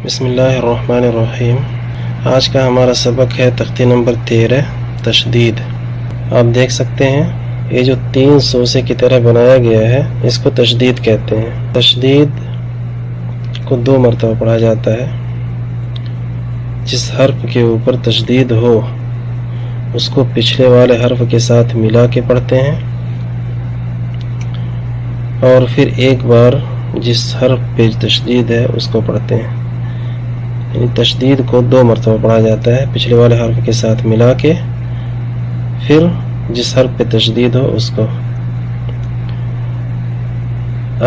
بسم اللہ الرحمن الرحیم۔ آج کا ہمارا سبق ہے تختی نمبر 13 تشدید۔ آپ دیکھ سکتے ہیں یہ جو 3 سوسے کی طرح بنایا گیا ہے اس کو تشدید کہتے ہیں۔ تشدید کو 2 مرتبہ پڑھا جاتا ہے۔ جس حرف کے اوپر تشدید ہو اس کو پچھلے والے حرف کے ساتھ ملا کے پڑھتے ہیں، اور پھر ایک بار جس حرف پہ تشدید ہے اس کو پڑھتے ہیں۔ یعنی تشدید کو 2 مرتبہ پڑھا جاتا ہے، پچھلے والے حرف کے ساتھ ملا کے، پھر جس حرف پہ تشدید ہو اس کو۔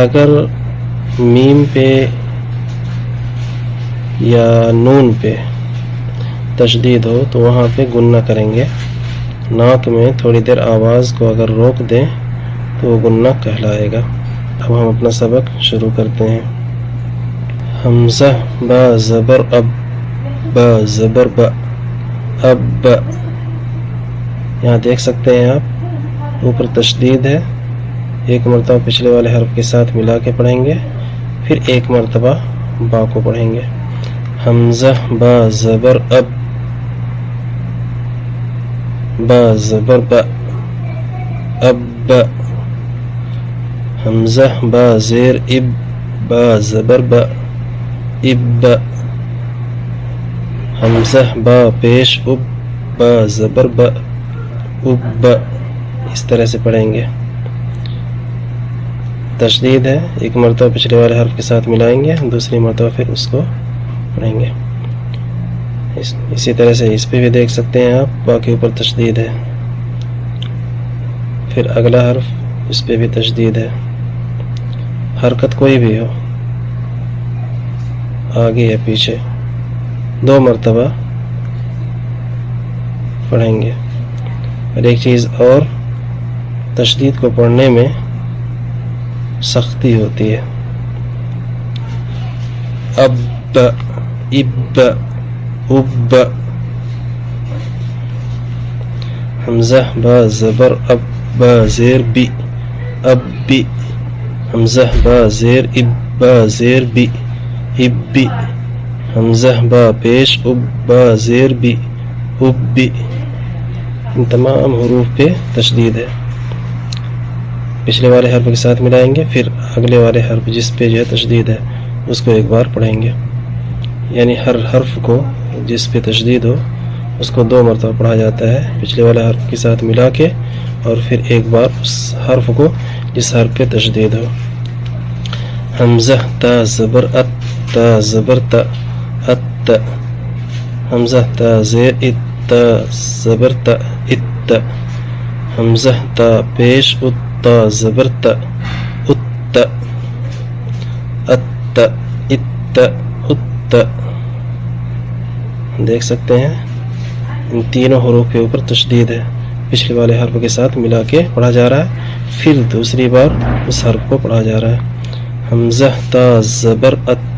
اگر میم پہ یا نون پہ تشدید ہو تو وہاں پہ گنہ کریں گے۔ ناک میں تھوڑی دیر آواز کو اگر روک دیں تو وہ گنہ کہلائے گا۔ اب ہم اپنا سبق شروع کرتے ہیں۔ حمزہ با زبر اب، با زبر با، اب۔ یہاں دیکھ سکتے ہیں آپ اوپر تشدید ہے، 1 مرتبہ پچھلے والے حرف کے ساتھ ملا کے پڑھیں گے، پھر 1 مرتبہ با کو پڑھیں گے۔ حمزہ با زبر اب، با زبر با، اب۔ حمزہ با زیر اب، با زبر با، اب۔ حمزہ با پیش اب، با زبر با، اب۔ اس طرح سے پڑھیں گے۔ تشدید ہے، 1 مرتبہ پچھلے والے حرف کے ساتھ ملائیں گے، دوسری مرتبہ پھر اس کو پڑھیں گے۔ اسی طرح سے اس پہ بھی دیکھ سکتے ہیں آپ، با کے اوپر تشدید ہے، پھر اگلا حرف اس پہ بھی تشدید ہے، حرکت کوئی بھی ہو، آگے یا پیچھے، 2 مرتبہ پڑھیں گے۔ اور ایک چیز اور، تشدید کو پڑھنے میں سختی ہوتی ہے۔ اب، اب، اب۔ حمزہ با زبر اب، با زیر بی، اب بی۔ حمزہ با زیر اب، با زیر بی، اب بی۔ حمزہ با پیش اب، با زیر بی، اب بی۔ ان تمام حروف پہ تشدید ہے۔ پچھلے والے حرف کے ساتھ ملائیں گے، پھر اگلے والے حرف جس پہ جو ہے تشدید ہے اس کو ایک بار پڑھیں گے۔ یعنی ہر حرف کو جس پہ تشدید ہو اس کو 2 مرتبہ پڑھا جاتا ہے، پچھلے والے حرف کے ساتھ ملا کے، اور پھر ایک بار اس حرف کو جس حرف پہ تشدید ہو۔ حمزہ تا زبر ات، تا زبر تا، ات۔ حمزہ تا زیر ات، تا زبر تا، ات۔ حمزہ تا پیش ات، تا زبر تا، ات۔ ات، ات، ات۔ دیکھ سکتے ہیں ان تینوں حروف کے اوپر تشدید ہے، پچھلے والے حرف کے ساتھ ملا کے پڑھا جا رہا ہے، پھر دوسری بار اس حرف کو پڑھا جا رہا ہے۔ حمزہ تا زبر ات،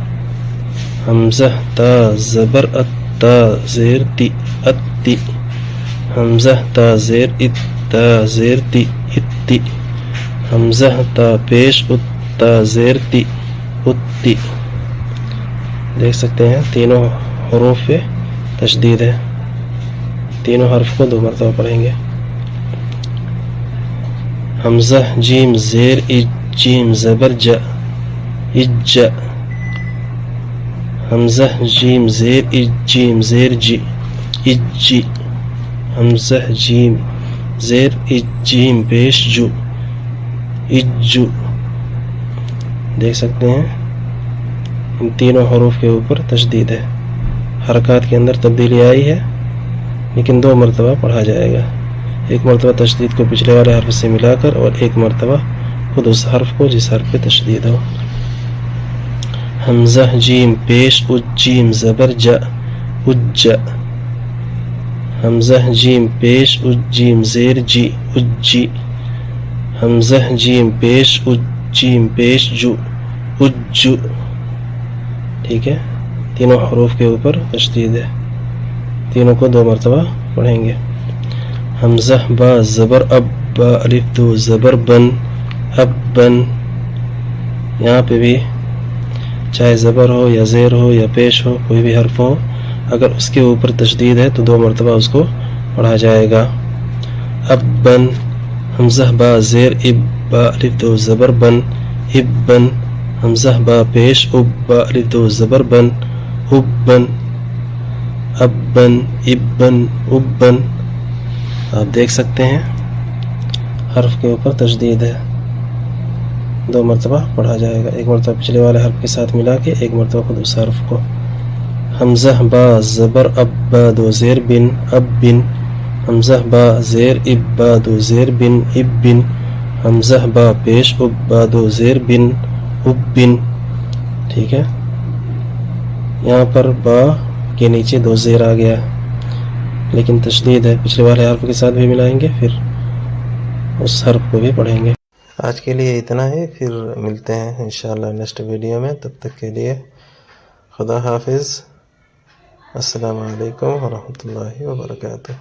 حمزہ تا زبر ات، تا زیر تی، اتی۔ حمزہ تا زیر ات، تا زیر تی، اتی۔ حمزہ تا پیش ات، تا زیر تی، اتی۔ دیکھ سکتے ہیں تینوں حروف پہ تشدید ہے، تینوں حرف کو 2 مرتبہ پڑھیں گے۔ حمزہ جیم زیر اج، جیم زبر جا، اج۔ حمزہ جیم زیر اج، جیم زیر جی، اجی۔ حمزہ جیم زیر اج، جیم پیش جو، اجو۔ دیکھ سکتے ہیں ان تینوں حروف کے اوپر تشدید ہے۔ حرکات کے اندر تبدیلی آئی ہے لیکن 2 مرتبہ پڑھا جائے گا، 1 مرتبہ تشدید کو پچھلے والے حرف سے ملا کر، اور 1 مرتبہ خود اس حرف کو جس حرف پہ تشدید ہو۔ حمزہ جیم پیش اج، جیم زبر جا، اج۔ حمزہ جیم پیش اج، جیم زیر جی، اجی۔ حمزہ جیم پیش اج، جیم پیش جو، اجو۔ ٹھیک ہے، تینوں حروف کے اوپر تشدید ہے، تینوں کو 2 مرتبہ پڑھیں گے۔ حمزہ با زبر اب، با الف دو زبر بن، اب بن۔ یہاں پہ بھی چاہے زبر ہو یا زیر ہو یا پیش ہو، کوئی بھی حرف ہو، اگر اس کے اوپر تشدید ہے تو 2 مرتبہ اس کو پڑھا جائے گا. ابن، حمزہ با زیر اب با الف دو زبر بن، ابن، حمزہ با پیش اب با الف دو زبر بن، ابن، ابن، ابن، ابن. آپ دیکھ سکتے ہیں حرف کے اوپر تشدید ہے، 2 مرتبہ پڑھا جائے گا، 1 مرتبہ پچھلے والے حرف کے ساتھ ملا کے، 1 مرتبہ خود اس حرف کو. حمزہ با زبر اب با دو زیر بن، اب بن، حمزہ با زیر اب با دو زیر بن، اب بن، حمزہ با پیش اب با دو زیر بن، اب بن. ٹھیک ہے، یہاں پر با کے نیچے 2 زیر آ گیا لیکن تشدید ہے، پچھلے والے حرف کے ساتھ بھی ملائیں گے، پھر اس حرف کو بھی پڑھیں گے. آج کے لیے اتنا ہی، پھر ملتے ہیں انشاءاللہ نیکسٹ ویڈیو میں. تب تک کے لیے خدا حافظ. السلام علیکم ورحمۃ اللہ وبرکاتہ.